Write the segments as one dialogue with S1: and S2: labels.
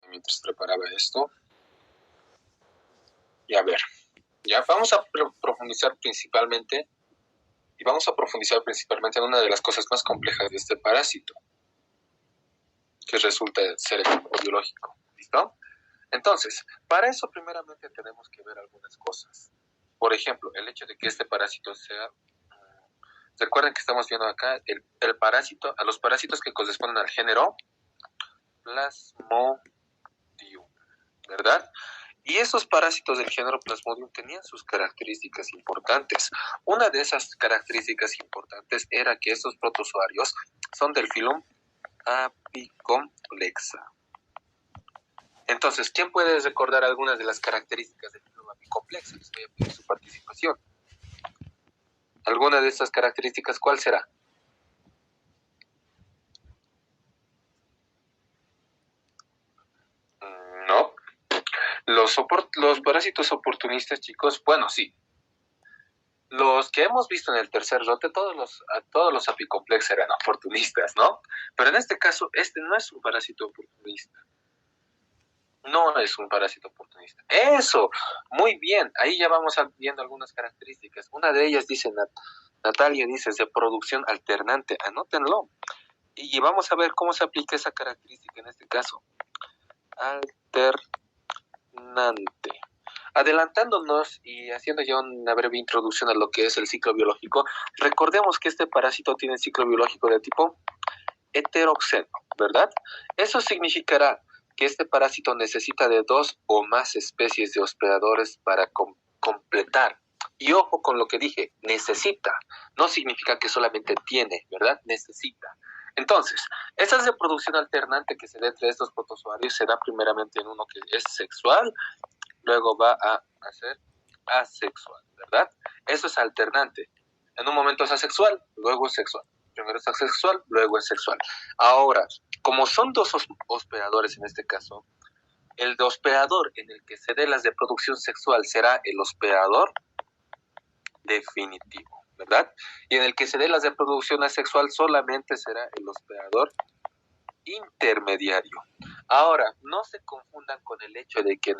S1: mientras preparaba esto. Y a ver, ya vamos a profundizar principalmente en una de las cosas más complejas de este parásito, que resulta ser el biológico. ¿Listo? Entonces, para eso primeramente tenemos que ver algunas cosas. Por ejemplo, el hecho de que este parásito sea... Recuerden que estamos viendo acá el parásito, a los parásitos que corresponden al género Plasmodium, ¿verdad? Y esos parásitos del género Plasmodium tenían sus características importantes. Una de esas características importantes era que estos protozoarios son del filum Apicomplexa. Entonces, ¿quién puede recordar algunas de las características del filum Apicomplexa? Les voy a pedir su participación. ¿Alguna de estas características cuál será? No. Los parásitos oportunistas, chicos, bueno, sí. Los que hemos visto en el tercer lote, todos los apicomplex eran oportunistas, ¿no? Pero en este caso, este no es un parásito oportunista. No es un parásito oportunista. ¡Eso! Muy bien. Ahí ya vamos viendo algunas características. Una de ellas dice, Natalia dice, de producción alternante. Anótenlo. Y vamos a ver cómo se aplica esa característica en este caso. Alternante. Adelantándonos y haciendo ya una breve introducción a lo que es el ciclo biológico, recordemos que este parásito tiene ciclo biológico de tipo heteroxeno, ¿verdad? Eso significará que este parásito necesita de 2 o más especies de hospedadores para completar. Y ojo con lo que dije, necesita. No significa que solamente tiene, ¿verdad? Necesita. Entonces, esa reproducción alternante que se da entre estos protozoarios se da primeramente en uno que es sexual, luego va a ser asexual, ¿verdad? Eso es alternante. En un momento es asexual, luego es sexual. Primero es asexual, luego es sexual. Ahora, como son dos hospedadores en este caso, el de hospedador en el que se dé la reproducción sexual será el hospedador definitivo, ¿verdad? Y en el que se dé la reproducción asexual solamente será el hospedador intermediario. Ahora, no se confundan con el hecho de que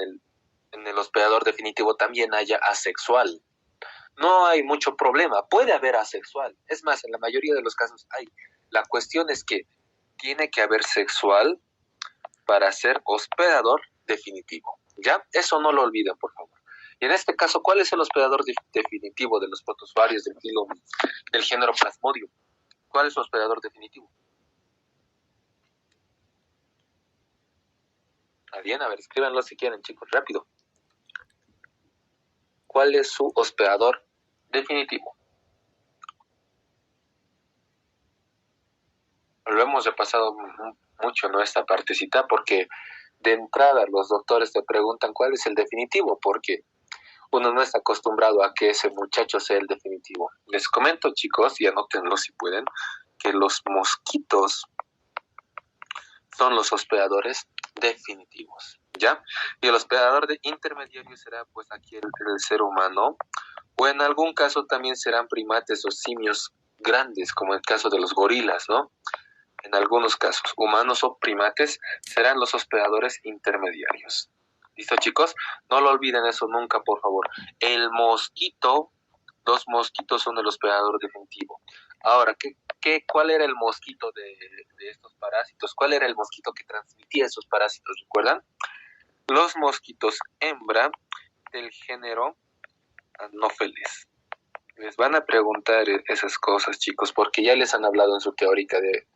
S1: en el hospedador definitivo también haya asexual. No hay mucho problema, puede haber asexual. Es más, en la mayoría de los casos hay. La cuestión es que tiene que haber sexual para ser hospedador definitivo. ¿Ya? Eso no lo olviden, por favor. Y en este caso, ¿cuál es el hospedador definitivo de los protozoarios del género Plasmodium? ¿Cuál es su hospedador definitivo? ¿Alguien? A ver, escríbanlo si quieren, chicos, rápido. ¿Cuál es su hospedador definitivo? Lo hemos repasado mucho, ¿no? Esta partecita, porque de entrada los doctores te preguntan cuál es el definitivo, porque uno no está acostumbrado a que ese muchacho sea el definitivo. Les comento, chicos, y anótenlo si pueden, que los mosquitos son los hospedadores definitivos, ¿ya? Y el hospedador intermediario será, pues, aquí el ser humano, o en algún caso también serán primates o simios grandes, como el caso de los gorilas, ¿no? En algunos casos, humanos o primates serán los hospedadores intermediarios. ¿Listo, chicos? No lo olviden eso nunca, por favor. El mosquito, dos mosquitos son el hospedador definitivo. Ahora, ¿cuál era el mosquito de estos parásitos? ¿Cuál era el mosquito que transmitía esos parásitos? ¿Recuerdan? Los mosquitos hembra del género Anopheles. Les van a preguntar esas cosas, chicos, porque ya les han hablado en su teórica de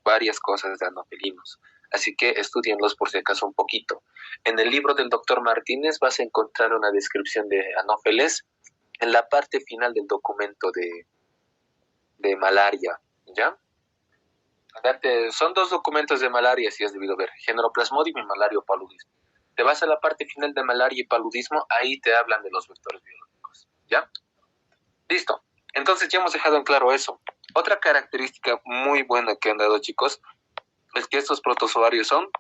S1: varias cosas de anofelinos. Así que estudienlos por si acaso un poquito. En el libro del doctor Martínez vas a encontrar una descripción de Anopheles en la parte final del documento de malaria, ¿ya? Son 2 documentos de malaria, si has debido ver, género Plasmodium y malaria o paludismo. Te vas a la parte final de malaria y paludismo, ahí te hablan de los vectores biológicos, ¿ya? Listo. Entonces ya hemos dejado en claro eso. Otra característica muy buena que han dado, chicos, es que estos protozoarios son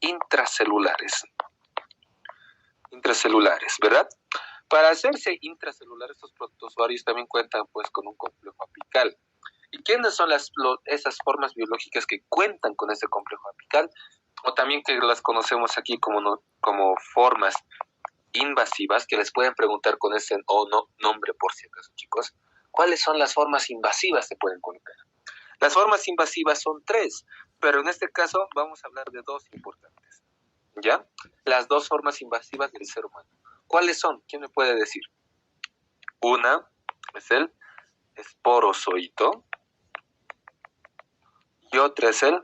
S1: intracelulares. Intracelulares, ¿verdad? Para hacerse intracelulares, estos protozoarios también cuentan, pues, con un complejo apical. ¿Y quiénes son esas formas biológicas que cuentan con ese complejo apical? o también que las conocemos aquí como, como formas invasivas, que les pueden preguntar con ese o no nombre por si acaso, chicos. ¿Cuáles son las formas invasivas? Se pueden colocar. Las formas invasivas son 3, pero en este caso vamos a hablar de 2 importantes. ¿Ya? Las 2 formas invasivas del ser humano. ¿Cuáles son? ¿Quién me puede decir? Una es el esporozoito y otra es el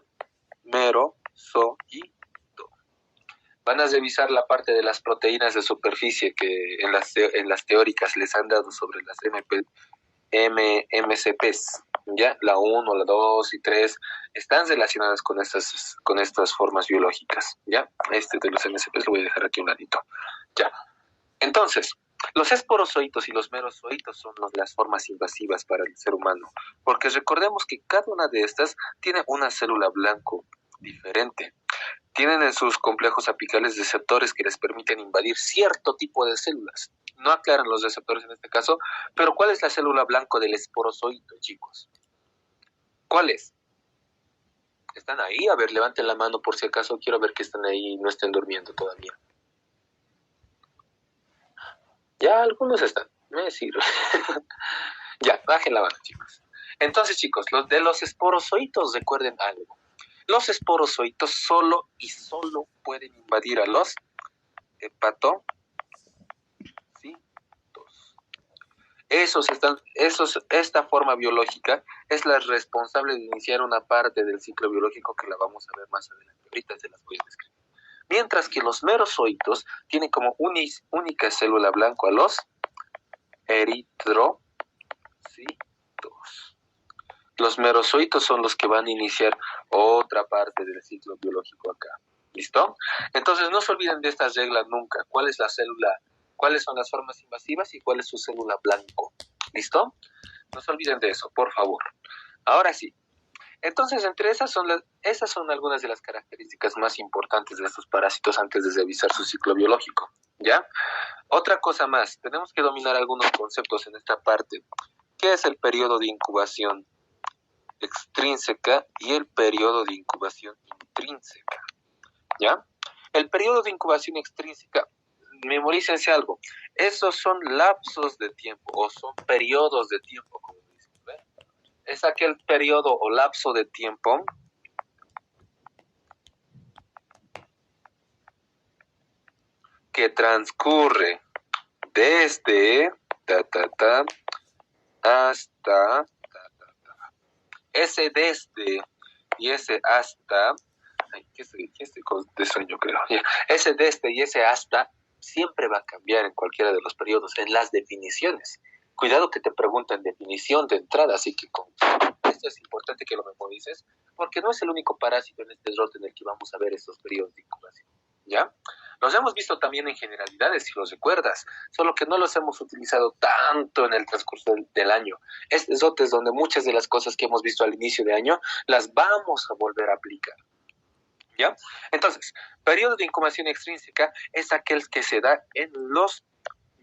S1: merozoito. Van a revisar la parte de las proteínas de superficie que en las teóricas les han dado sobre las MCPs, ¿ya? La 1, la 2 y 3 están relacionadas con estas formas biológicas, ¿ya? Este de los MCPs lo voy a dejar aquí un ladito, ¿ya? Entonces, los esporozoitos y los merozoitos son las formas invasivas para el ser humano, porque recordemos que cada una de estas tiene una célula blanco diferente. Tienen en sus complejos apicales receptores que les permiten invadir cierto tipo de células. No aclaran los receptores en este caso, pero ¿cuál es la célula blanco del esporozoito, chicos? ¿Cuál es? ¿Están ahí? A ver, levanten la mano por si acaso. Quiero ver que están ahí y no estén durmiendo todavía. Ya, algunos están. Me sirve. Ya, bajen la mano, chicos. Entonces, chicos, los de los esporozoitos, recuerden algo. Los esporozoitos solo pueden invadir a los hepatocitos. Esta forma biológica es la responsable de iniciar una parte del ciclo biológico que la vamos a ver más adelante. Ahorita se las voy a describir. Mientras que los merozoitos tienen como única célula blanco a los eritrocitos. Los merozoitos son los que van a iniciar otra parte del ciclo biológico acá. ¿Listo? Entonces no se olviden de estas reglas nunca. ¿Cuál es la célula? ¿Cuáles son las formas invasivas y cuál es su célula blanco? ¿Listo? No se olviden de eso, por favor. Ahora sí. Entonces, entre esas son algunas de las características más importantes de estos parásitos antes de revisar su ciclo biológico. ¿Ya? Otra cosa más. Tenemos que dominar algunos conceptos en esta parte. ¿Qué es el periodo de incubación extrínseca y el periodo de incubación intrínseca? ¿Ya? El periodo de incubación extrínseca, memorícense algo, esos son lapsos de tiempo o son periodos de tiempo, como dicen, ¿ve? Es aquel periodo o lapso de tiempo que transcurre desde hasta ese desde y ese hasta. Ay, ¿qué estoy de sueño, creo? Ese desde y ese hasta siempre va a cambiar en cualquiera de los periodos, en las definiciones. Cuidado que te preguntan definición de entrada, así que esto es importante que lo memorices, porque no es el único parásito en este rol en el que vamos a ver estos periodos de incubación, ¿ya? Los hemos visto también en generalidades, si los recuerdas, solo que no los hemos utilizado tanto en el transcurso del año. Este es donde muchas de las cosas que hemos visto al inicio de año las vamos a volver a aplicar. ¿Ya? Entonces, periodo de incubación extrínseca es aquel que se da en los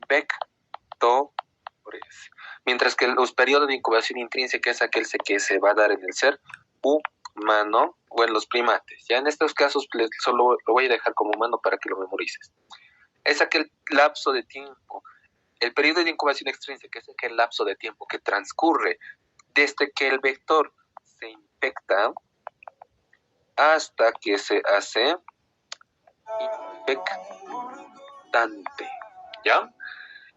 S1: vectores, mientras que los periodos de incubación intrínseca es aquel que se va a dar en el ser humano o en los primates. Ya en estos casos solo lo voy a dejar como humano para que lo memorices. Es aquel lapso de tiempo. El periodo de incubación extrínseca es aquel lapso de tiempo que transcurre desde que el vector se infecta hasta que se hace infectante, ¿ya?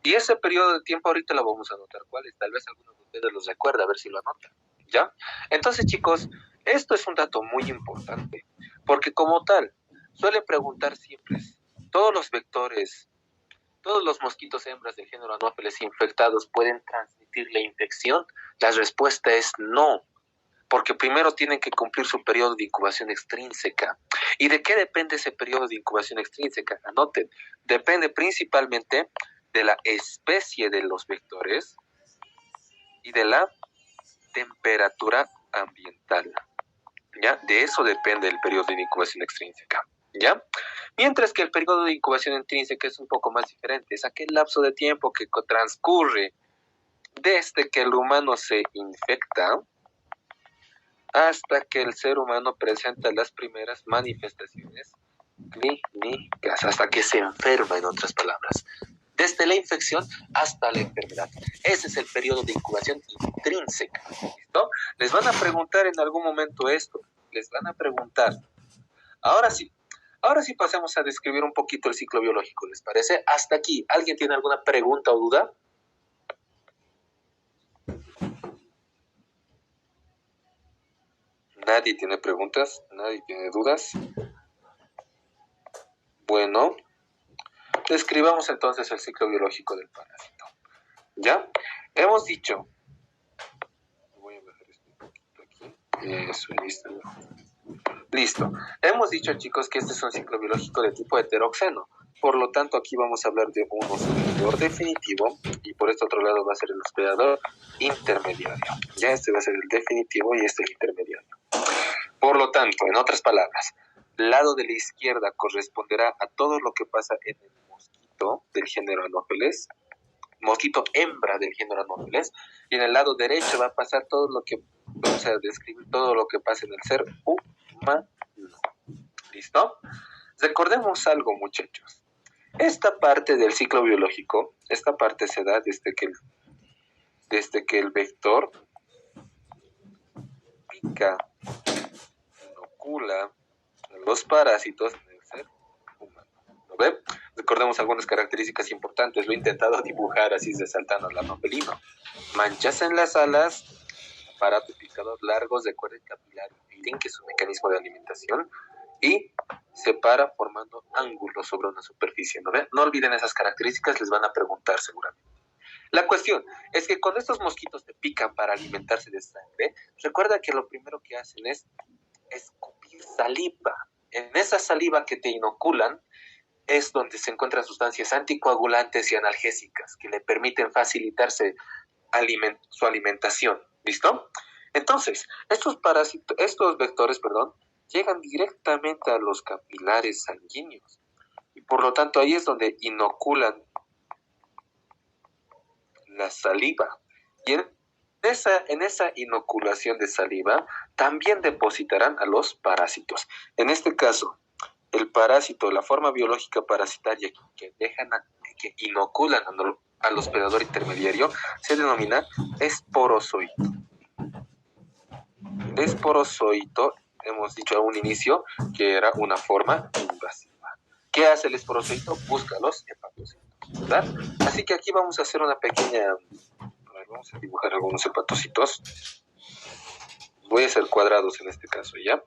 S1: Y ese periodo de tiempo ahorita lo vamos a anotar. ¿Cuál es? Tal vez alguno de ustedes los recuerda, a ver si lo anotan, ¿ya? Entonces, chicos, esto es un dato muy importante, porque como tal, suele preguntar siempre, ¿todos los vectores, todos los mosquitos hembras del género Anopheles infectados pueden transmitir la infección? La respuesta es no, porque primero tienen que cumplir su periodo de incubación extrínseca. ¿Y de qué depende ese periodo de incubación extrínseca? Anoten, depende principalmente de la especie de los vectores y de la temperatura ambiental. ¿Ya? De eso depende el periodo de incubación extrínseca. ¿Ya? Mientras que el periodo de incubación intrínseca es un poco más diferente. Es aquel lapso de tiempo que transcurre desde que el humano se infecta hasta que el ser humano presenta las primeras manifestaciones clínicas, hasta que se enferma, en otras palabras. Desde la infección hasta la enfermedad. Ese es el periodo de incubación intrínseca. ¿Listo? Les van a preguntar en algún momento esto. Les van a preguntar. Ahora sí pasemos a describir un poquito el ciclo biológico, ¿les parece? Hasta aquí. ¿Alguien tiene alguna pregunta o duda? ¿Nadie tiene preguntas? ¿Nadie tiene dudas? Bueno, describamos entonces el ciclo biológico del parásito. ¿Ya? Hemos dicho... Voy a bajar esto un poquito aquí. Eso, listo. Listo. Hemos dicho, chicos, que este es un ciclo biológico de tipo heteroxeno. Por lo tanto, aquí vamos a hablar de un hospedador definitivo y por este otro lado va a ser el hospedador intermediario. Ya este va a ser el definitivo y este el intermediario. Por lo tanto, en otras palabras, lado de la izquierda corresponderá a todo lo que pasa en el mosquito del género Anopheles, mosquito hembra del género Anopheles, y en el lado derecho va a pasar todo lo que vamos a describir, todo lo que pasa en el ser humano. ¿Listo? Recordemos algo, muchachos. Esta parte del ciclo biológico, esta parte se da desde que el vector pica, inocula a los parásitos en el ser humano. ¿Lo ven? Recordemos algunas características importantes. Lo he intentado dibujar así resaltando al anophelino. Manchas en las alas, aparato picador largos de cuerda capilar feeding, que es un mecanismo de alimentación, y se para formando ángulos sobre una superficie. ¿No ven? No olviden esas características, les van a preguntar seguramente. La cuestión es que cuando estos mosquitos te pican para alimentarse de sangre, recuerda que lo primero que hacen es escupir saliva. En esa saliva que te inoculan es donde se encuentran sustancias anticoagulantes y analgésicas que le permiten facilitarse su alimentación. ¿Listo? Entonces, estos vectores, llegan directamente a los capilares sanguíneos y por lo tanto ahí es donde inoculan la saliva. Y en esa inoculación de saliva también depositarán a los parásitos. En este caso, el parásito, la forma biológica parasitaria que inoculan al hospedador intermediario, se denomina esporozoito. El esporozoito, hemos dicho a un inicio, que era una forma invasiva. ¿Qué hace el esporozoito? Busca los hepatocitos, ¿verdad? Así que aquí vamos a hacer una pequeña... vamos a dibujar algunos hepatocitos. Voy a hacer cuadrados en este caso, ¿ya?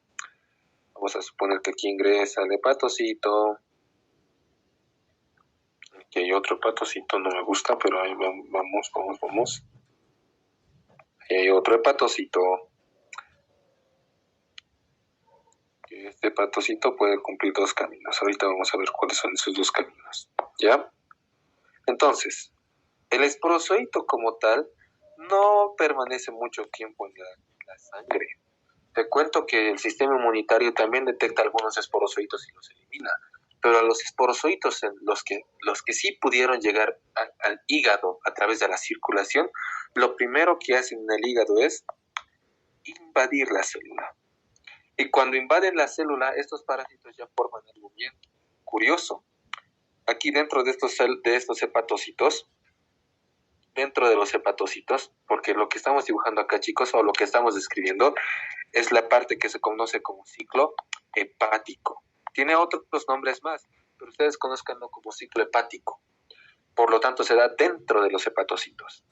S1: Vamos a suponer que aquí ingresa el hepatocito. Aquí hay otro hepatocito, no me gusta, pero ahí vamos. Ahí hay otro hepatocito. Este hepatocito puede cumplir dos caminos. Ahorita vamos a ver cuáles son esos dos caminos, ¿ya? Entonces, el esporozoito como tal no permanece mucho tiempo en la sangre. Te cuento que el sistema inmunitario también detecta algunos esporozoitos y los elimina, pero a los esporozoitos, los que sí pudieron llegar al hígado a través de la circulación, lo primero que hacen en el hígado es invadir la célula. Y cuando invaden la célula, estos parásitos ya forman algo bien curioso. Aquí dentro de estos hepatocitos, dentro de los hepatocitos, porque lo que estamos dibujando acá, chicos, o lo que estamos describiendo, es la parte que se conoce como ciclo hepático. Tiene otros nombres más, pero ustedes conozcanlo como ciclo hepático. Por lo tanto, se da dentro de los hepatocitos.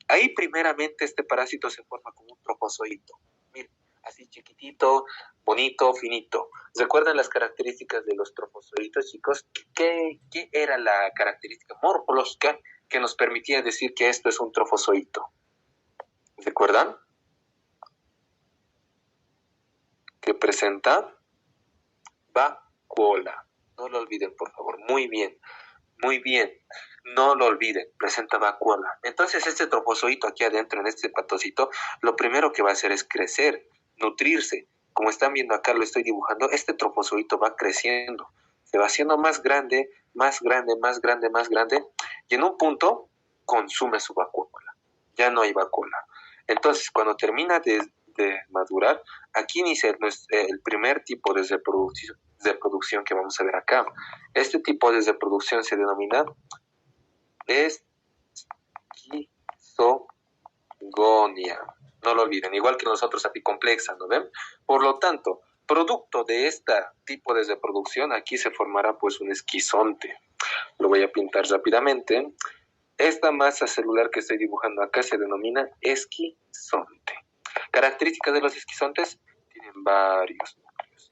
S1: Ahí primeramente este parásito se forma como un trofozoito. Miren, así chiquitito, bonito, finito. ¿Recuerdan las características de los trofozoitos, chicos? ¿Qué era la característica morfológica que nos permitía decir que esto es un trofozoito? ¿Recuerdan? Que presenta vacuola. No lo olviden, por favor. Muy bien. No lo olviden, presenta vacuola. Entonces este trofozoito aquí adentro, en este hepatocito, lo primero que va a hacer es crecer, nutrirse. Como están viendo acá, lo estoy dibujando, este trofozoito va creciendo. Se va haciendo más grande, y en un punto consume su vacuola. Ya no hay vacuola. Entonces, cuando termina de de madurar, aquí inicia el primer tipo de reproducción que vamos a ver acá. Este tipo de reproducción se denomina esquizogonia. No lo olviden, igual que nosotros apicomplexa, ¿no ven? Por lo tanto, producto de este tipo de reproducción, aquí se formará pues un esquizonte. Lo voy a pintar rápidamente. Esta masa celular que estoy dibujando acá se denomina esquizonte. Características de los esquizontes, tienen varios núcleos.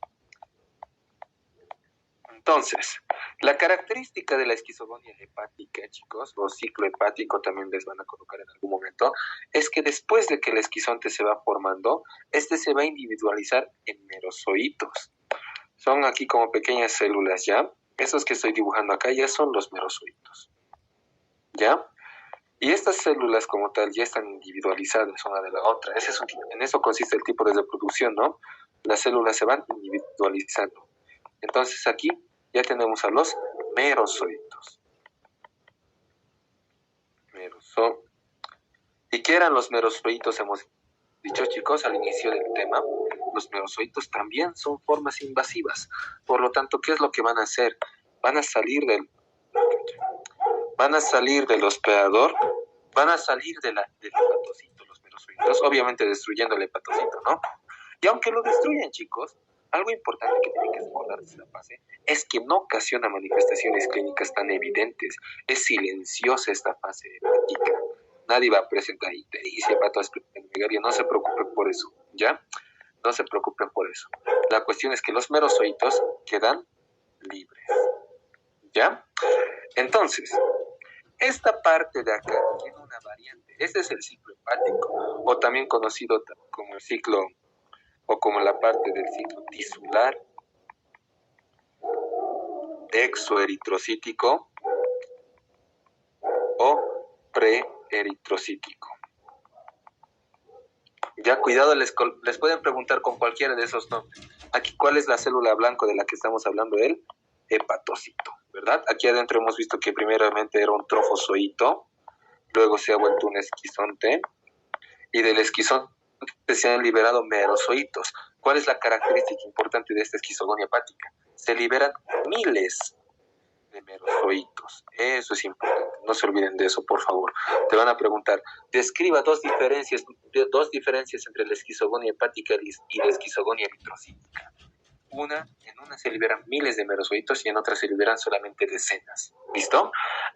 S1: Entonces, la característica de la esquizogonia hepática, chicos, o ciclo hepático también les van a colocar en algún momento, es que después de que el esquizonte se va formando, este se va a individualizar en merozoitos. Son aquí como pequeñas células, ¿ya? Esos que estoy dibujando acá ya son los merozoitos, ¿ya? Y estas células como tal ya están individualizadas una de la otra. En eso consiste el tipo de reproducción, ¿no? Las células se van individualizando. Entonces aquí ya tenemos a los merozoitos. ¿Y qué eran los merozoitos? Hemos dicho, chicos, al inicio del tema, los merozoitos también son formas invasivas. Por lo tanto, ¿qué es lo que van a hacer? Van a salir del hospedador, van a salir del hepatocito, los merozoitos, obviamente destruyendo el hepatocito, ¿no? Y aunque lo destruyen, chicos, algo importante que tienen que recordar de esta fase es que no ocasiona manifestaciones clínicas tan evidentes. Es silenciosa esta fase hepática. Nadie va a presentar ictericia, hepatosplenomegalia, no se preocupen por eso, ¿ya? No se preocupen por eso. La cuestión es que los merozoitos quedan libres, ¿ya? Entonces, esta parte de acá tiene una variante. Este es el ciclo hepático, o también conocido como el ciclo, o como la parte del ciclo tisular, exoeritrocítico o preeritrocítico. Ya, cuidado, les pueden preguntar con cualquiera de esos nombres. Aquí, ¿cuál es la célula blanco de la que estamos hablando? El hepatocito, ¿verdad? Aquí adentro hemos visto que primeramente era un trofozoito, luego se ha vuelto un esquizonte, y del esquizonte se han liberado merozoitos. ¿Cuál es la característica importante de esta esquizogonia hepática? Se liberan miles de merozoitos. Eso es importante. No se olviden de eso, por favor. Te van a preguntar, describa dos diferencias entre la esquizogonia hepática y la esquizogonia eritrocítica. En una se liberan miles de merozoitos y en otra se liberan solamente decenas. ¿Listo?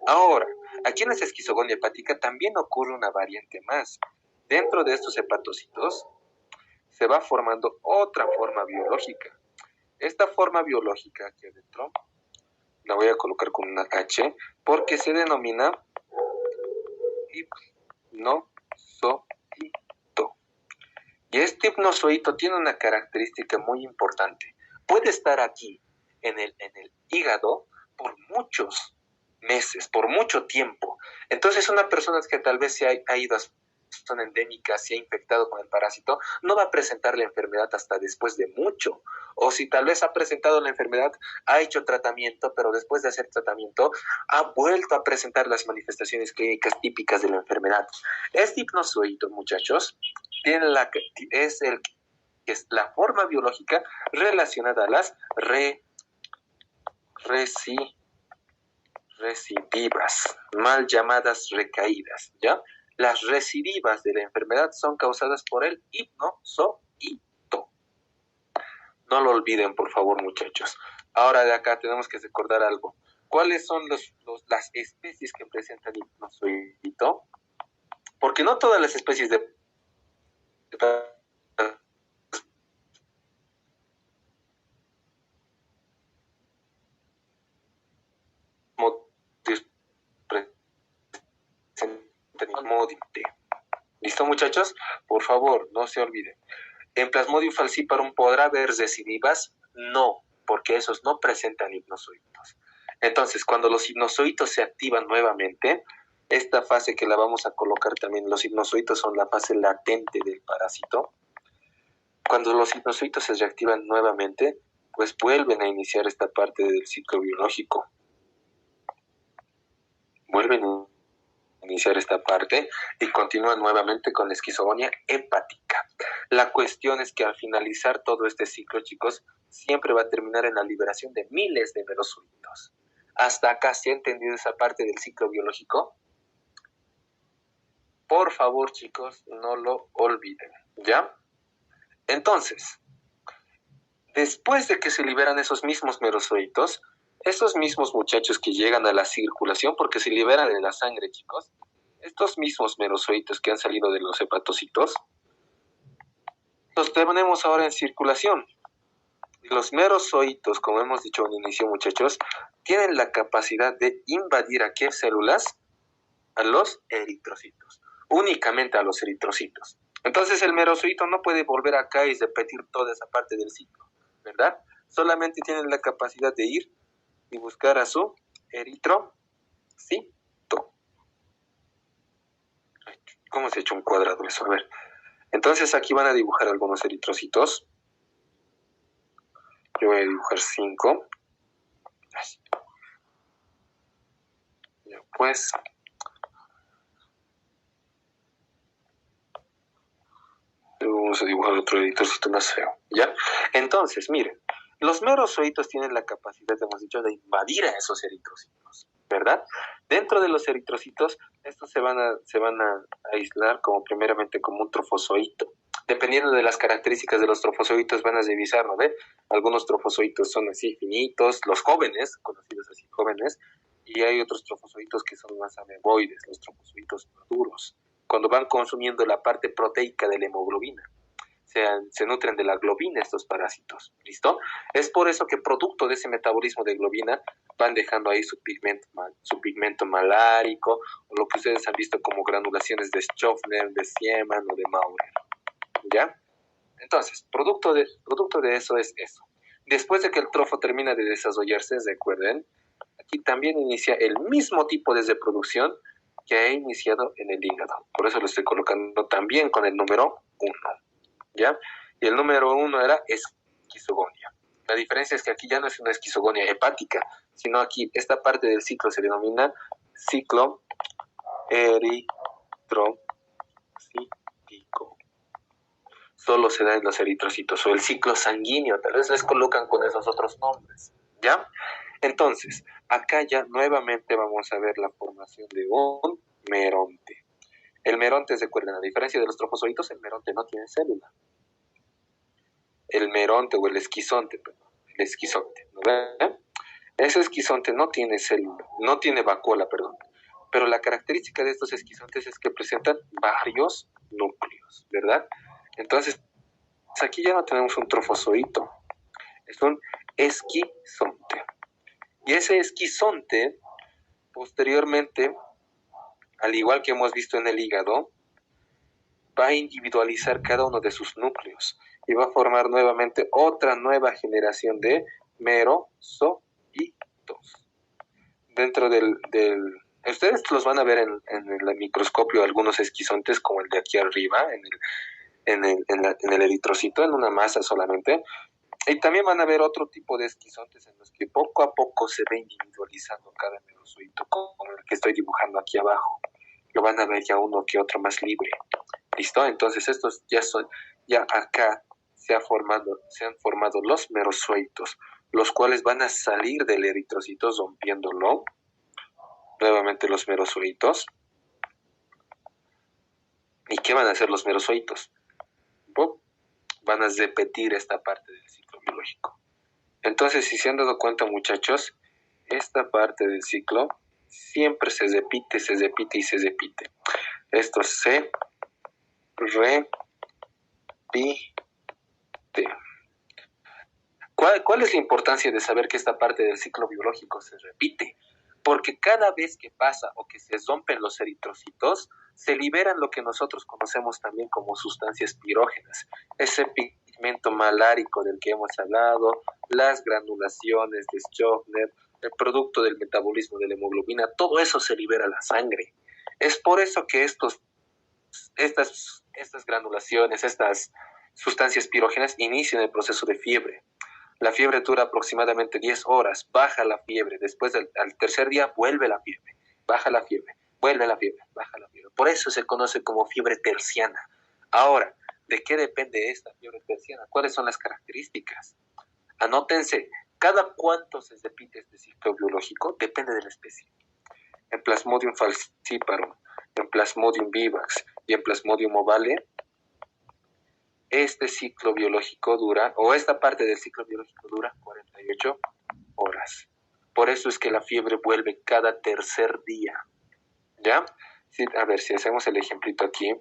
S1: Ahora, aquí en la esquizogonia hepática también ocurre una variante más. Dentro de estos hepatocitos se va formando otra forma biológica. Esta forma biológica aquí adentro la voy a colocar con una H porque se denomina hipnozoito. Y este hipnozoito tiene una característica muy importante. Puede estar aquí en el hígado por muchos meses, por mucho tiempo. Entonces una persona que tal vez se ha ido a zona endémica, se ha infectado con el parásito, no va a presentar la enfermedad hasta después de mucho. O si tal vez ha presentado la enfermedad, ha hecho tratamiento, pero después de hacer tratamiento, ha vuelto a presentar las manifestaciones clínicas típicas de la enfermedad. Este hipnozoito, muchachos, es la forma biológica relacionada a las recidivas, mal llamadas recaídas, ¿ya? Las recidivas de la enfermedad son causadas por el hipnozoito. No lo olviden, por favor, muchachos. Ahora de acá tenemos que recordar algo. ¿Cuáles son las especies que presentan hipnozoito? Porque no todas las especies de Plasmodium. ¿Listo, muchachos? Por favor, no se olviden. ¿En Plasmodium falciparum podrá haber recidivas? No, porque esos no presentan hipnozoitos. Entonces, cuando los hipnozoitos se activan nuevamente, esta fase que la vamos a colocar también, los hipnozoitos son la fase latente del parásito. Cuando los hipnozoitos se reactivan nuevamente, pues vuelven a iniciar esta parte del ciclo biológico. Vuelven a iniciar esta parte y continúa nuevamente con la esquizogonía hepática. La cuestión es que al finalizar todo este ciclo, chicos, siempre va a terminar en la liberación de miles de merozoitos. ¿Hasta acá se ha entendido esa parte del ciclo biológico? Por favor, chicos, no lo olviden, ¿ya? Entonces, después de que se liberan esos mismos merozoitos, esos mismos muchachos que llegan a la circulación, porque se liberan en la sangre, chicos, estos mismos merozoitos que han salido de los hepatocitos, los tenemos ahora en circulación. Los merozoitos, como hemos dicho al inicio, muchachos, tienen la capacidad de invadir ¿a qué células? A los eritrocitos, únicamente a los eritrocitos. Entonces el merozoito no puede volver acá y repetir toda esa parte del ciclo, ¿verdad? Solamente tienen la capacidad de ir y buscar a su eritrocito. ¿Cómo se ha hecho un cuadrado eso? A ver. Entonces aquí van a dibujar algunos eritrocitos. Yo voy a dibujar 5. Ya pues. Vamos a dibujar otro eritrocito más feo. ¿Ya? Entonces, miren. Los merozoitos tienen la capacidad, hemos dicho, de invadir a esos eritrocitos, ¿verdad? Dentro de los eritrocitos, estos se van a aislar como primeramente como un trofozoito. Dependiendo de las características de los trofozoitos, van a revisar, ¿no ve? Algunos trofozoitos son así finitos, los jóvenes, conocidos así jóvenes, y hay otros trofozoitos que son más ameboides, los trofozoitos maduros, cuando van consumiendo la parte proteica de la hemoglobina. Se nutren de la globina estos parásitos, ¿listo? Es por eso que producto de ese metabolismo de globina van dejando ahí su pigmento malárico, o lo que ustedes han visto como granulaciones de Schöffner, de Siemann o de Maurer, ¿ya? Entonces, producto de eso es eso. Después de que el trofo termina de desarrollarse, recuerden, aquí también inicia el mismo tipo de reproducción que ha iniciado en el hígado. Por eso lo estoy colocando también con el número 1. ¿Ya? Y el número 1 era esquizogonia. La diferencia es que aquí ya no es una esquizogonia hepática, sino aquí esta parte del ciclo se denomina ciclo eritrocítico. Solo se da en los eritrocitos, o el ciclo sanguíneo, tal vez les colocan con esos otros nombres, ¿ya? Entonces, acá ya nuevamente vamos a ver la formación de un meronte. El meronte, recuerden, a diferencia de los trofozoitos, el meronte no tiene célula. El meronte o el esquizonte, perdón, el esquizonte, ¿no ven? Ese esquizonte no tiene célula, no tiene vacuola, perdón. Pero la característica de estos esquizontes es que presentan varios núcleos, ¿verdad? Entonces, aquí ya no tenemos un trofozoito, es un esquizonte. Y ese esquizonte, posteriormente, al igual que hemos visto en el hígado, va a individualizar cada uno de sus núcleos y va a formar nuevamente otra nueva generación de merozoitos. Dentro ustedes los van a ver en el microscopio algunos esquizontes como el de aquí arriba, en el eritrocito, en una masa solamente. Y también van a ver otro tipo de esquizontes en los que poco a poco se va individualizando cada merozoito, como el que estoy dibujando aquí abajo. Lo van a ver ya uno que otro más libre. ¿Listo? Entonces estos ya acá se han formado los merozoitos, los cuales van a salir del eritrocito rompiéndolo. Nuevamente los merozoitos. ¿Y qué van a hacer los merozoitos? Van a repetir esta parte del ciclo biológico. Entonces, si se han dado cuenta, muchachos, esta parte del ciclo siempre se repite y se repite. Esto se repite. ¿Cuál es la importancia de saber que esta parte del ciclo biológico se repite? Porque cada vez que pasa o que se rompen los eritrocitos, se liberan lo que nosotros conocemos también como sustancias pirógenas. Ese pigmento malárico del que hemos hablado, las granulaciones de Schöffner, el producto del metabolismo de la hemoglobina, todo eso se libera a la sangre. Es por eso que estas granulaciones, estas sustancias pirógenas inician el proceso de fiebre. La fiebre dura aproximadamente 10 horas, baja la fiebre, después al tercer día vuelve la fiebre, baja la fiebre, vuelve la fiebre, baja la fiebre. Por eso se conoce como fiebre terciana. Ahora, ¿de qué depende esta fiebre terciana? ¿Cuáles son las características? Anótense, cada cuánto se repite este ciclo biológico depende de la especie. En Plasmodium falciparum, en Plasmodium vivax y en Plasmodium ovale, este ciclo biológico dura, o esta parte del ciclo biológico dura 48 horas. Por eso es que la fiebre vuelve cada tercer día. ¿Ya? Sí, a ver, si hacemos el ejemplito aquí.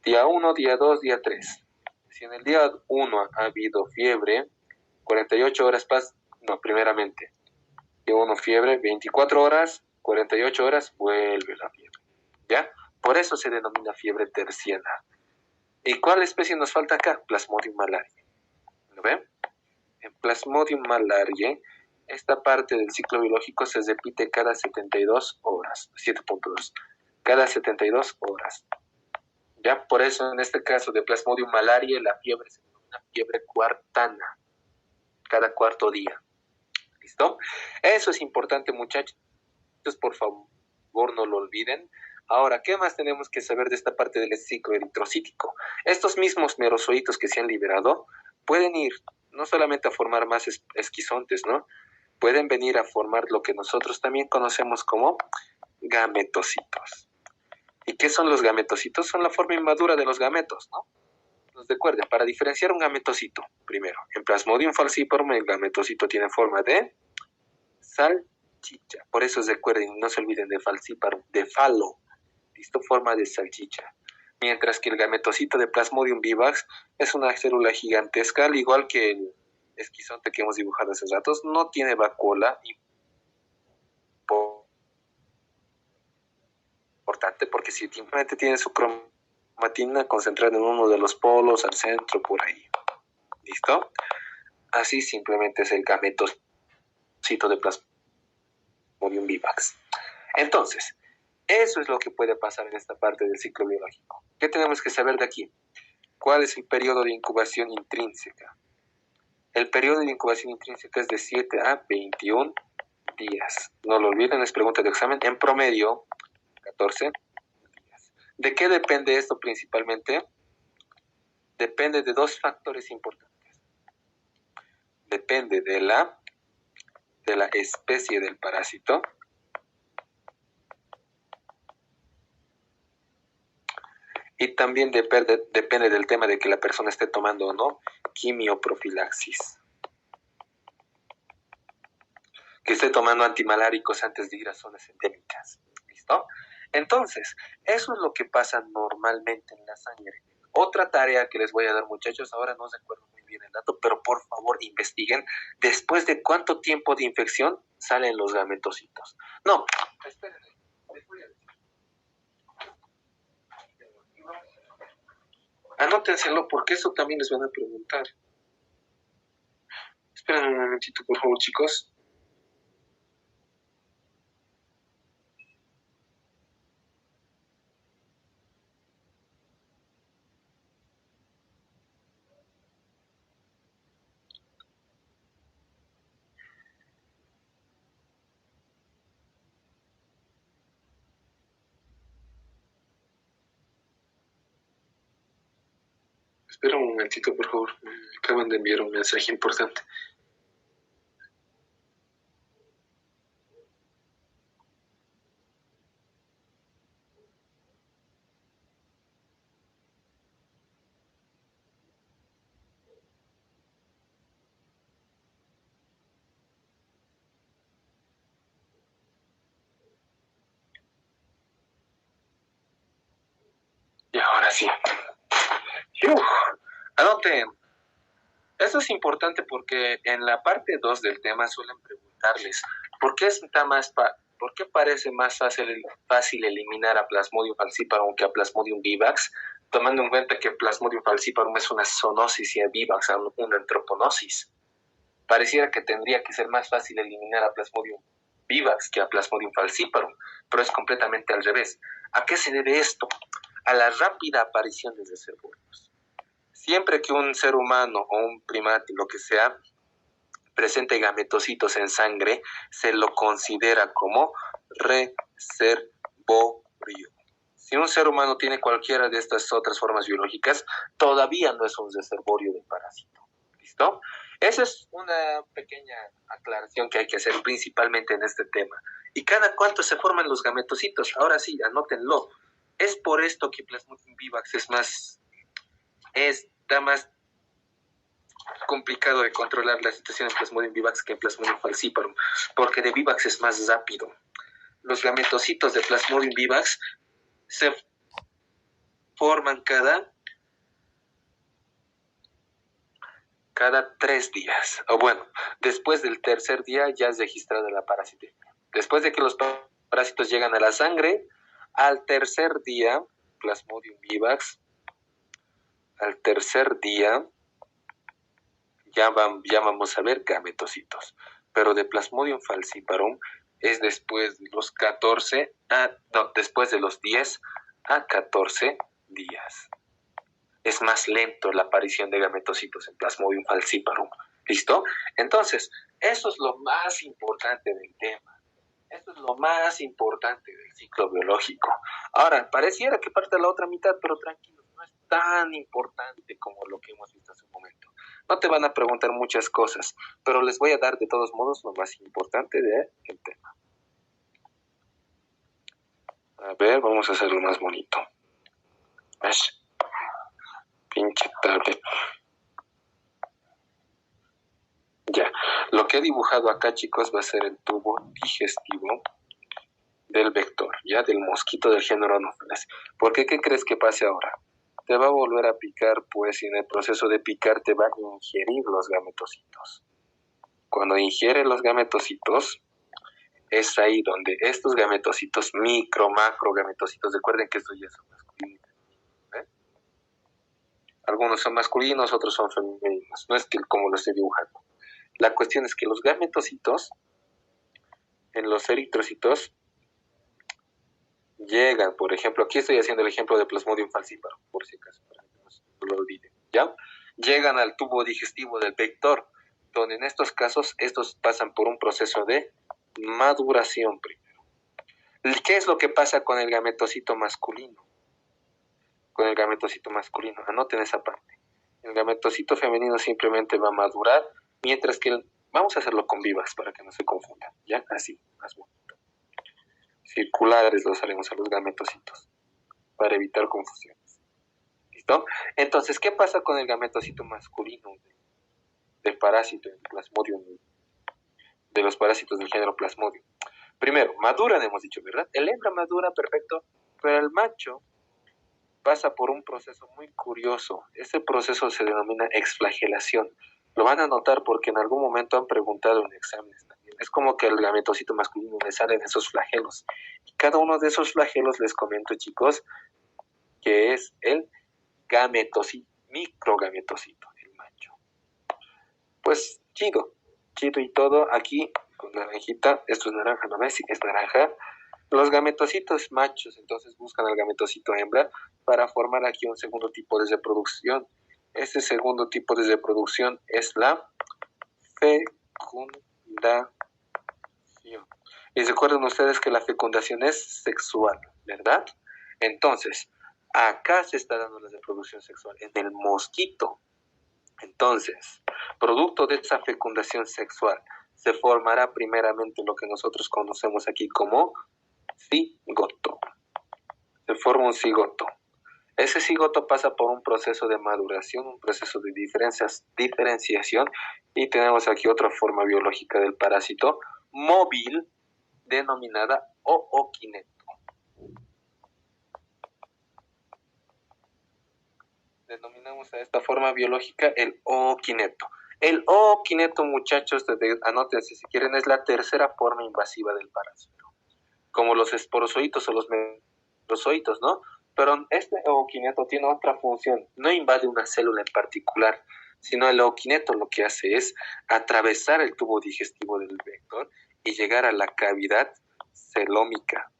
S1: Día 1, día 2, día 3. Si en el día 1 ha habido fiebre, 48 horas primeramente. Día 1 fiebre, 24 horas, 48 horas, vuelve la fiebre. ¿Ya? Por eso se denomina fiebre terciana. ¿Y cuál especie nos falta acá? Plasmodium malariae. ¿Lo ven? En Plasmodium malariae, esta parte del ciclo biológico se repite cada 72 horas. 7.2. Cada 72 horas. ¿Ya? Por eso, en este caso de Plasmodium malariae, la fiebre se denomina fiebre cuartana. Cada cuarto día. ¿Listo? Eso es importante, muchachos. Por favor, no lo olviden. Ahora, ¿qué más tenemos que saber de esta parte del ciclo eritrocítico? Estos mismos merozoitos que se han liberado pueden ir no solamente a formar más esquizontes, ¿no? Pueden venir a formar lo que nosotros también conocemos como gametocitos. ¿Y qué son los gametocitos? Son la forma inmadura de los gametos, ¿no? Nos recuerden, para diferenciar un gametocito, primero, en Plasmodium falciparum el gametocito tiene forma de salchicha. Por eso recuerden, no se olviden de falciparum, de falo. ¿Listo? Forma de salchicha. Mientras que el gametocito de Plasmodium vivax es una célula gigantesca, al igual que el esquizonte que hemos dibujado hace ratos, no tiene vacuola. Importante porque simplemente tiene su cromatina concentrada en uno de los polos, al centro, por ahí. ¿Listo? Así simplemente es el gametocito de Plasmodium vivax. Entonces, eso es lo que puede pasar en esta parte del ciclo biológico. ¿Qué tenemos que saber de aquí? ¿Cuál es el periodo de incubación intrínseca? El periodo de incubación intrínseca es de 7 a 21 días. No lo olviden, es pregunta de examen. En promedio, 14 días. ¿De qué depende esto principalmente? Depende de dos factores importantes. Depende de la especie del parásito. Y también depende del tema de que la persona esté tomando o no quimioprofilaxis. Que esté tomando antimaláricos antes de ir a zonas endémicas. ¿Listo? Entonces, eso es lo que pasa normalmente en la sangre. Otra tarea que les voy a dar, muchachos, ahora no recuerdo muy bien el dato, pero por favor investiguen después de cuánto tiempo de infección salen los gametocitos. No, espérenme, les voy a decir. Anótenselo porque eso también les van a preguntar. Esperen un momentito, por favor, chicos. Espera un momentito, por favor. Me acaban de enviar un mensaje importante. Y ahora sí. Anoten. Eso es importante porque en la parte 2 del tema suelen preguntarles ¿por qué parece más fácil eliminar a Plasmodium falciparum que a Plasmodium vivax? Tomando en cuenta que Plasmodium falciparum es una zoonosis y a vivax una antroponosis. Pareciera que tendría que ser más fácil eliminar a Plasmodium vivax que a Plasmodium falciparum, pero es completamente al revés. ¿A qué se debe esto? A la rápida aparición de reservorios. Siempre que un ser humano o un primate, lo que sea, presente gametocitos en sangre, se lo considera como reservorio. frío. Si un ser humano tiene cualquiera de estas otras formas biológicas, todavía no es un reservorio de parásito. ¿Listo? Esa es una pequeña aclaración que hay que hacer principalmente en este tema. ¿Y cada cuánto se forman los gametocitos? Ahora sí, anótenlo. Es por esto que Plasmodium vivax está más complicado de controlar la situación en Plasmodium vivax que en Plasmodium falciparum, porque de vivax es más rápido. Los gametocitos de Plasmodium vivax se forman cada 3 días. O bueno, después del tercer día ya es registrada la parasitemia. Después de que los parásitos llegan a la sangre, al tercer día, Plasmodium vivax, al tercer día ya vamos a ver gametocitos. Pero de Plasmodium falciparum es después de los 10 a 14 días. Es más lento la aparición de gametocitos en Plasmodium falciparum. ¿Listo? Entonces, eso es lo más importante del tema. Eso es lo más importante del ciclo biológico. Ahora, pareciera que parte la otra mitad, pero tranquilos, no es tan importante como lo que hemos visto hace un momento. No te van a preguntar muchas cosas, pero les voy a dar de todos modos lo más importante del tema. A ver, vamos a hacerlo más bonito. ¿Ves? Pinche tablet. Ya, lo que he dibujado acá, chicos, va a ser el tubo digestivo del vector, ya, del mosquito del género Anopheles. ¿Por qué? ¿Qué crees que pase ahora? Te va a volver a picar, pues, y en el proceso de picar te va a ingerir los gametocitos. Cuando ingiere los gametocitos, es ahí donde estos gametocitos, macro gametocitos, recuerden que estos ya son masculinos, ¿eh? Algunos son masculinos, otros son femeninos, no es que como lo estoy dibujando. La cuestión es que los gametocitos, en los eritrocitos, llegan, por ejemplo, aquí estoy haciendo el ejemplo de Plasmodium falciparum, por si acaso, para que no lo olviden, ¿ya? Llegan al tubo digestivo del vector, donde en estos casos, estos pasan por un proceso de maduración primero. ¿Qué es lo que pasa con el gametocito masculino? Con el gametocito masculino, anoten esa parte. El gametocito femenino simplemente va a madurar, mientras que vamos a hacerlo con vivas para que no se confundan, ¿ya? Así, más bonito. Circulares los haremos a los gametocitos, para evitar confusiones. ¿Listo? Entonces, ¿qué pasa con el gametocito masculino del parásito del Plasmodium, de los parásitos del género Plasmodium? Primero, maduran, hemos dicho, ¿verdad? El hembra madura, perfecto, pero el macho pasa por un proceso muy curioso. Ese proceso se denomina exflagelación. Lo van a notar porque en algún momento han preguntado en exámenes también. Es como que al gametocito masculino le salen esos flagelos. Y cada uno de esos flagelos, les comento, chicos, que es el gametocito, microgametocito, el macho. Pues chido y todo. Aquí con naranjita, esto es naranja, ¿no ves? Sí, es naranja. Los gametocitos machos entonces buscan al gametocito hembra para formar aquí un segundo tipo de reproducción. Este segundo tipo de reproducción es la fecundación. Y recuerden ustedes que la fecundación es sexual, ¿verdad? Entonces, acá se está dando la reproducción sexual, en el mosquito. Entonces, producto de esa fecundación sexual, se formará primeramente lo que nosotros conocemos aquí como cigoto. Se forma un cigoto. Ese cigoto pasa por un proceso de maduración, un proceso de diferenciación, y tenemos aquí otra forma biológica del parásito móvil denominada ookineto. Denominamos a esta forma biológica el ookineto. El ookineto, muchachos, anótense si quieren, es la tercera forma invasiva del parásito, como los esporozoitos o los merozoitos, ¿no? Pero este ookineto tiene otra función, no invade una célula en particular, sino el ookineto lo que hace es atravesar el tubo digestivo del vector y llegar a la cavidad celómica,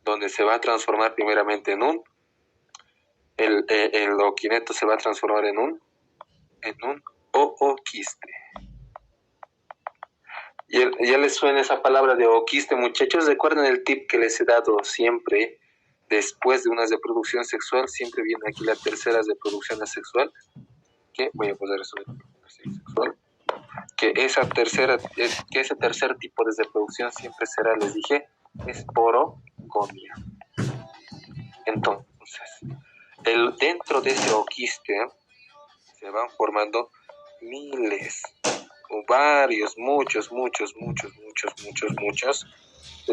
S1: donde se va a transformar primeramente en el ookineto se va a transformar en un ooquiste. Ya les suena esa palabra de oquiste, muchachos. ¿Recuerdan el tip que les he dado siempre? Después de una reproducción sexual, siempre viene aquí la tercera reproducción asexual. Que voy a poner eso de reproducción sexual. Que ese tercer tipo de reproducción siempre será, les dije, esporogonía. Entonces, dentro de ese oquiste se van formando miles o varios, muchos de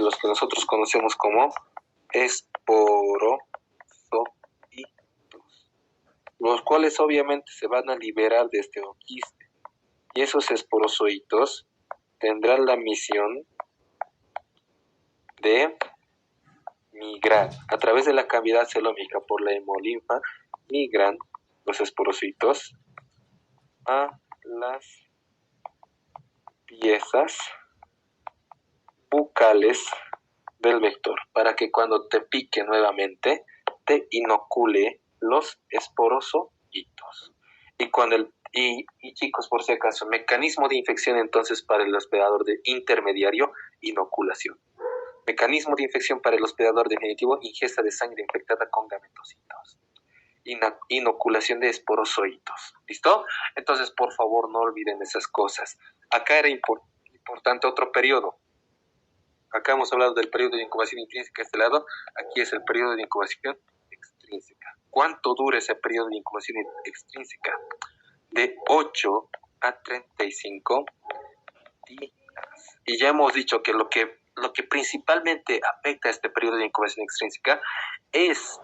S1: los que nosotros conocemos como esporozoitos, los cuales obviamente se van a liberar de este oquiste, y esos esporozoitos tendrán la misión de migrar a través de la cavidad celómica por la hemolinfa. Migran los esporocitos a las piezas bucales del vector para que cuando te pique nuevamente te inocule los esporozoitos. Y chicos, por si acaso, mecanismo de infección entonces para el hospedador de intermediario, inoculación. Mecanismo de infección para el hospedador definitivo, ingesta de sangre infectada con gametocitos. Inoculación de esporozoitos. ¿Listo? Entonces, por favor, no olviden esas cosas. Acá era importante otro periodo. Acá hemos hablado del periodo de incubación intrínseca de este lado. Aquí es el periodo de incubación extrínseca. ¿Cuánto dura ese periodo de incubación extrínseca? De 8 a 35 días. Y ya hemos dicho que lo que principalmente afecta a este periodo de incubación extrínseca es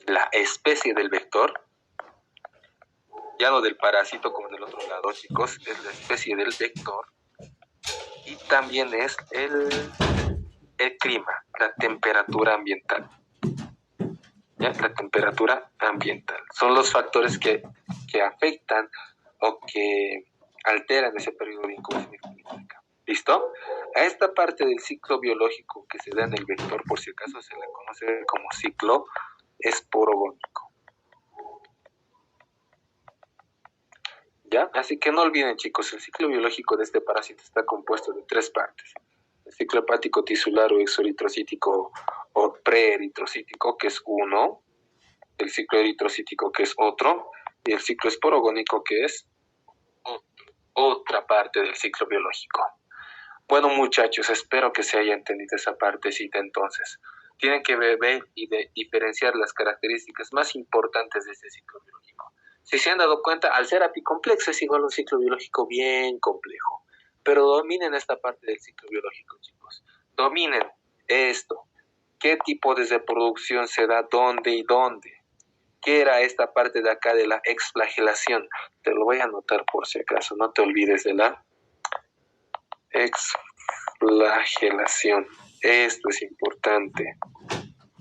S1: la especie del vector, ya no del parásito como del otro lado, chicos, es la especie del vector, y también es el clima, la temperatura ambiental. ¿Ya? La temperatura ambiental. Son los factores que afectan o que alteran ese periodo de incubación extrínseca. ¿Listo? A esta parte del ciclo biológico que se da en el vector, por si acaso, se le conoce como ciclo esporogónico. ¿Ya? Así que no olviden, chicos, el ciclo biológico de este parásito está compuesto de 3 partes. El ciclo hepático tisular o exoeritrocítico o preeritrocítico, que es uno, el ciclo eritrocítico, que es otro, y el ciclo esporogónico, que es otra parte del ciclo biológico. Bueno, muchachos, espero que se haya entendido esa partecita. Entonces, tienen que ver y diferenciar las características más importantes de este ciclo biológico. Si se han dado cuenta, al ser apicomplejo es igual a un ciclo biológico bien complejo. Pero dominen esta parte del ciclo biológico, chicos. Dominen esto. ¿Qué tipo de reproducción se da dónde y dónde? ¿Qué era esta parte de acá de la exflagelación? Te lo voy a anotar por si acaso. No te olvides de la exflagelación. Esto es importante.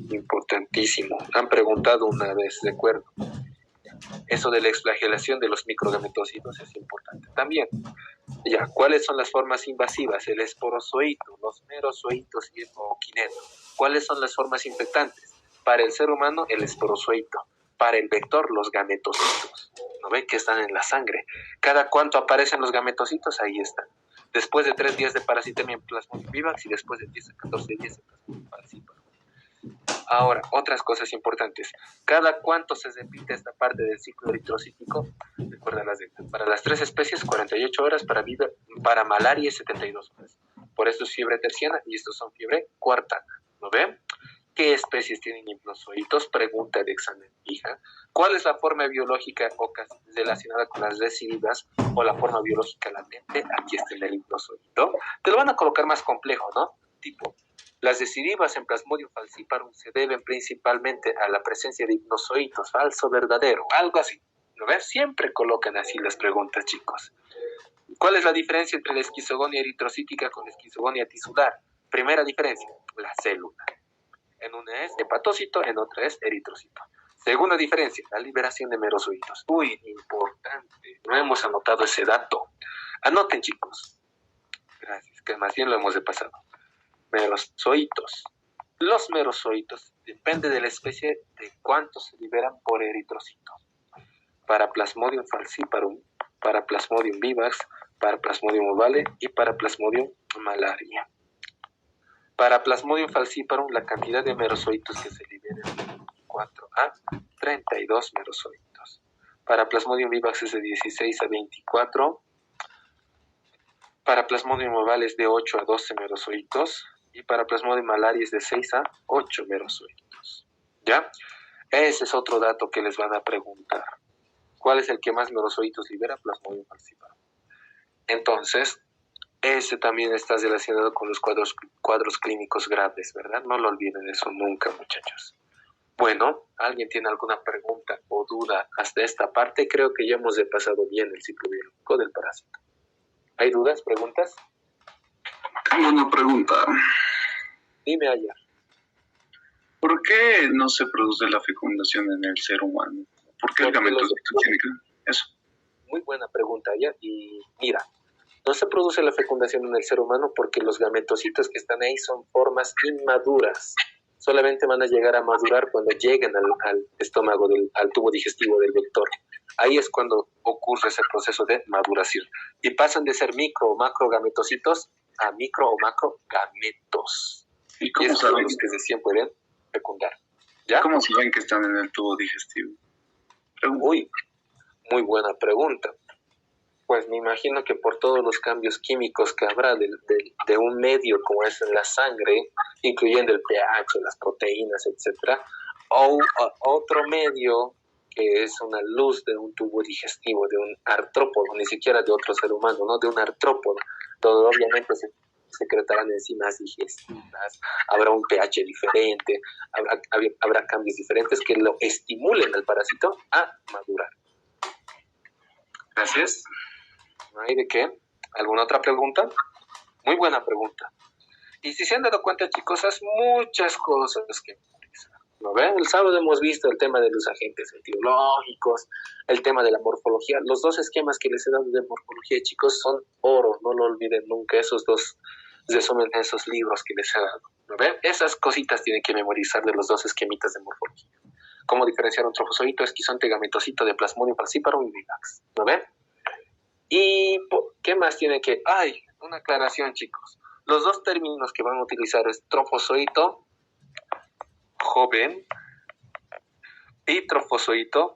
S1: Importantísimo. Han preguntado una vez, ¿de acuerdo? Eso de la exflagelación de los microgametocitos es importante también. Ya, ¿cuáles son las formas invasivas? El esporozoito, los merozoitos y el ookineto. ¿Cuáles son las formas infectantes? Para el ser humano, el esporozoito. Para el vector, los gametocitos. ¿No ven que están en la sangre? ¿Cada cuánto aparecen los gametocitos? Ahí están. Después de 3 días de parasitemia en Plasmodium vivax y después de 10 a 14 días en Plasmodium falciparum. Ahora, otras cosas importantes. ¿Cada cuánto se repite esta parte del ciclo eritrocítico? Recuerda las reglas. Para las 3 especies, 48 horas. Para malaria, 72 horas. Por esto es fiebre terciana y estos son fiebre cuartana. ¿Lo ven? ¿Qué especies tienen hipnozoitos? Pregunta de examen fija. ¿Cuál es la forma biológica relacionada con las recidivas o la forma biológica latente? Aquí está el hipnozoito. Te lo van a colocar más complejo, ¿no? Tipo, las recidivas en Plasmodium falciparum se deben principalmente a la presencia de hipnozoitos, falso, verdadero, algo así. ¿Lo ves? Siempre colocan así las preguntas, chicos. ¿Cuál es la diferencia entre la esquizogonia eritrocítica con la esquizogonia tisular? Primera diferencia, la célula. En una es hepatocito, en otra es eritrocito. Segunda diferencia, la liberación de merozoitos. Uy, importante. No hemos anotado ese dato. Anoten, chicos. Gracias, que más bien lo hemos repasado. Merozoitos. Los merozoitos depende de la especie de cuántos se liberan por eritrocito. Para Plasmodium falciparum, para Plasmodium vivax, para Plasmodium ovale y para Plasmodium malaria. Para Plasmodium falciparum, la cantidad de merozoitos que se libera es de 24 a 32 merozoitos. Para Plasmodium vivax es de 16 a 24. Para Plasmodium ovale es de 8 a 12 merozoitos. Y para Plasmodium malaria es de 6 a 8 merozoitos. ¿Ya? Ese es otro dato que les van a preguntar. ¿Cuál es el que más merozoitos libera? Plasmodium falciparum. Entonces, ese también está relacionado con los cuadros clínicos graves, ¿verdad? No lo olviden eso nunca, muchachos. Bueno, ¿alguien tiene alguna pregunta o duda hasta esta parte? Creo que ya hemos pasado bien el ciclo biológico del parásito. ¿Hay dudas, preguntas?
S2: Tengo una pregunta.
S1: Dime, Aya.
S2: ¿Por qué no se produce la fecundación en el ser humano? ¿Por qué el gametocito tiene que...? Eso.
S1: Muy buena pregunta, Aya. Y mira, no se produce la fecundación en el ser humano porque los gametocitos que están ahí son formas inmaduras. Solamente van a llegar a madurar cuando lleguen al estómago, al tubo digestivo del vector. Ahí es cuando ocurre ese proceso de maduración. Y pasan de ser micro o macro gametocitos a micro o macro gametos.
S2: ¿Y cómo saben
S1: los que recién pueden fecundar? ¿Ya?
S2: ¿Cómo saben que están en el tubo digestivo?
S1: Uy, muy buena pregunta. Pues me imagino que por todos los cambios químicos que habrá de un medio como es en la sangre, incluyendo el pH, las proteínas, etc., o otro medio que es una luz de un tubo digestivo, de un artrópodo, ni siquiera de otro ser humano, ¿no? De un artrópodo, donde obviamente se secretarán enzimas digestivas, habrá un pH diferente, habrá cambios diferentes que lo estimulen al parásito a madurar. Gracias. ¿No hay de qué? ¿Alguna otra pregunta? Muy buena pregunta. Y si se han dado cuenta, chicos, hay muchas cosas que ¿no ven? El sábado hemos visto el tema de los agentes etiológicos, el tema de la morfología. Los dos esquemas que les he dado de morfología, chicos, son oro. No lo olviden nunca. Esos dos resumen esos libros que les he dado. ¿No ven? Esas cositas tienen que memorizar de los dos esquemitas de morfología. Cómo diferenciar un trofozoito, esquizonte, gametocito de Plasmodium falciparum y vivax. ¿No ven? ¿Y qué más tiene que...? ¡Ay! Una aclaración, chicos. Los dos términos que van a utilizar es trofozoito joven y trofozoito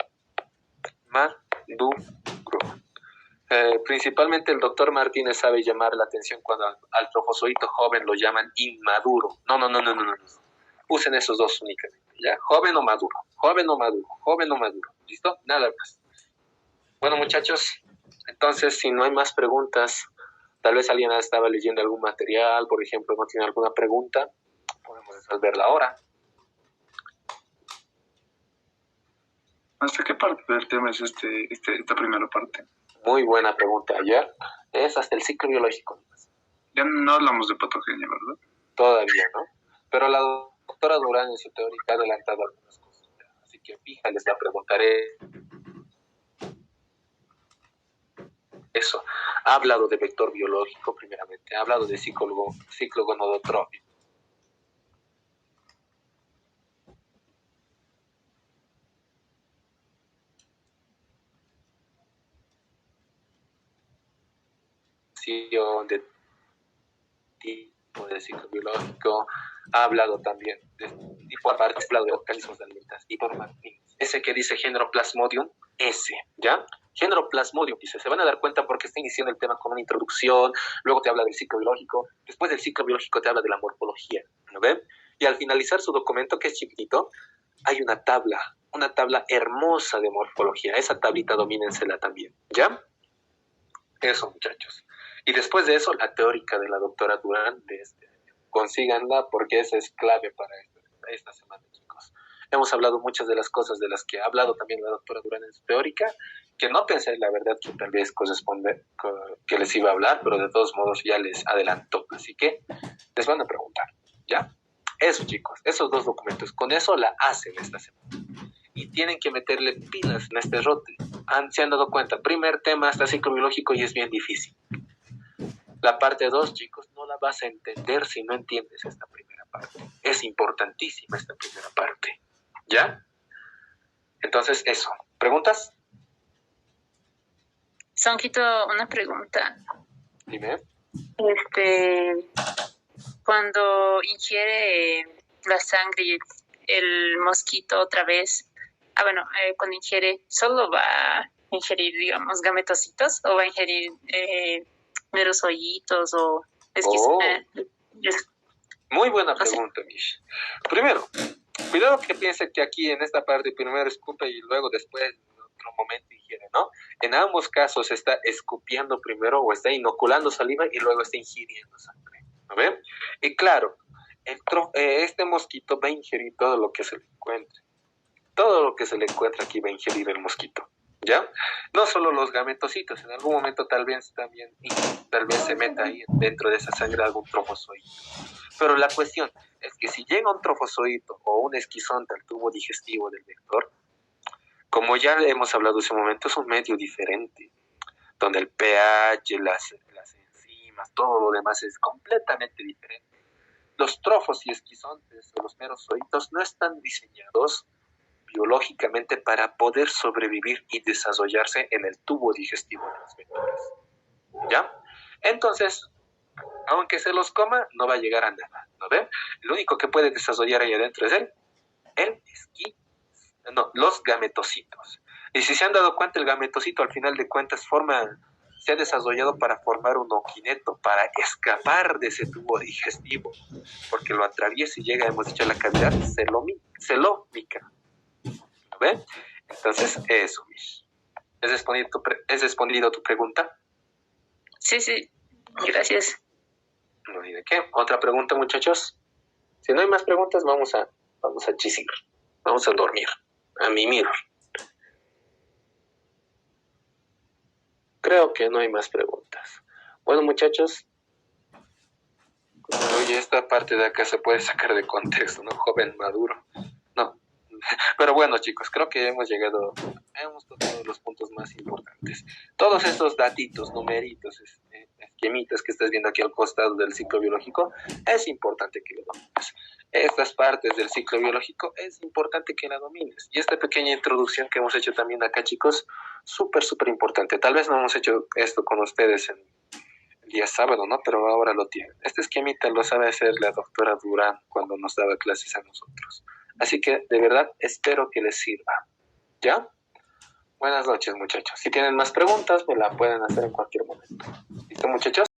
S1: maduro. Principalmente el doctor Martínez sabe llamar la atención cuando al trofozoito joven lo llaman inmaduro. No. Usen esos dos únicamente, ¿ya? Joven o maduro, joven o maduro, joven o maduro. ¿Listo? Nada más. Bueno, muchachos, entonces, si no hay más preguntas, tal vez alguien estaba leyendo algún material, por ejemplo, no tiene alguna pregunta, podemos resolverla ahora.
S2: ¿Hasta qué parte del tema es esta primera parte?
S1: Muy buena pregunta, ayer. Es hasta el ciclo biológico.
S2: Ya no hablamos de patogenia, ¿verdad?
S1: Todavía, ¿no? Pero la doctora Durán en su teórica ha adelantado algunas cosas. Así que fija, les la preguntaré. Eso. Ha hablado de vector biológico, primeramente. Ha hablado de ciclo gonadotrófico. De tipo de ciclo biológico, ha hablado también de tipo aparte, ha hablado de organismos de alimentación y por Martínez. Ese que dice género Plasmodium, ese, ¿ya? Género Plasmodium, dice, se van a dar cuenta porque está iniciando el tema con una introducción, luego te habla del ciclo biológico, después del ciclo biológico te habla de la morfología, ¿no ven? Y al finalizar su documento, que es chiquitito, hay una tabla hermosa de morfología, esa tablita domínensela también, ¿ya? Eso, muchachos. Y después de eso, la teórica de la doctora Durán, consíganla porque esa es clave para esta semana, chicos. Hemos hablado muchas de las cosas de las que ha hablado también la doctora Durán en su teórica, que no pensé, la verdad, que tal vez corresponde que les iba a hablar, pero de todos modos ya les adelantó. Así que les van a preguntar, ¿ya? Eso, chicos, esos dos documentos, con eso la hacen esta semana. Y tienen que meterle pilas en este rote. Se han dado cuenta, primer tema hasta ciclo biológico y es bien difícil. La parte 2, chicos, no la vas a entender si no entiendes esta primera parte. Es importantísima esta primera parte. ¿Ya? Entonces, eso. ¿Preguntas?
S3: Sonquito, una pregunta.
S1: Dime.
S3: Cuando ingiere la sangre y el mosquito otra vez, cuando ingiere, ¿solo va a ingerir, digamos, gametocitos o va a ingerir meros hoyitos o
S1: Oh,
S3: es-
S1: muy buena
S3: no sé.
S1: pregunta, Mish. Primero, cuidado que piense que aquí en esta parte primero escupe y luego después en otro momento ingiere, ¿no? En ambos casos está escupiendo primero o está inoculando saliva y luego está ingiriendo sangre, ¿no ve? Y claro, este mosquito va a ingerir todo lo que se le encuentre. Todo lo que se le encuentra aquí va a ingerir el mosquito, ¿ya? No solo los gametocitos, en algún momento tal vez se meta ahí dentro de esa sangre algún trofozoito. Pero la cuestión es que si llega un trofozoito o un esquizonte al tubo digestivo del vector, como ya hemos hablado hace un momento, es un medio diferente, donde el pH, las enzimas, todo lo demás es completamente diferente. Los trofos y esquizontes o los meros zoitos no están diseñados biológicamente para poder sobrevivir y desarrollarse en el tubo digestivo de los vectores, ¿ya? Entonces, aunque se los coma, no va a llegar a nada, ¿no ven? Lo único que puede desarrollar ahí adentro es los gametocitos. Y si se han dado cuenta, el gametocito al final de cuentas se ha desarrollado para formar un oquineto, para escapar de ese tubo digestivo, porque lo atraviesa y llega, hemos dicho, a la cavidad celómica, ¿no ven? Entonces, eso, Mish. ¿Es respondido tu pregunta?
S3: Sí, gracias.
S1: No hay de qué. ¿Otra pregunta, muchachos? Si no hay más preguntas, vamos a chisir. Vamos a dormir, a mimir. Creo que no hay más preguntas. Bueno, muchachos, oye, esta parte de acá se puede sacar de contexto, ¿no? Joven maduro. No. Pero bueno, chicos, creo que hemos tocado los puntos más importantes. Todos estos datitos, numeritos, esquemitas que estás viendo aquí al costado del ciclo biológico, es importante que lo domines. Estas partes del ciclo biológico es importante que la domines. Y esta pequeña introducción que hemos hecho también acá, chicos, súper importante. Tal vez no hemos hecho esto con ustedes el día sábado, ¿no? Pero ahora lo tienen. Este esquemita lo sabe hacer la doctora Durán cuando nos daba clases a nosotros. Así que, de verdad, espero que les sirva. ¿Ya? Buenas noches, muchachos. Si tienen más preguntas, me la pueden hacer en cualquier momento. ¿Listo, muchachos?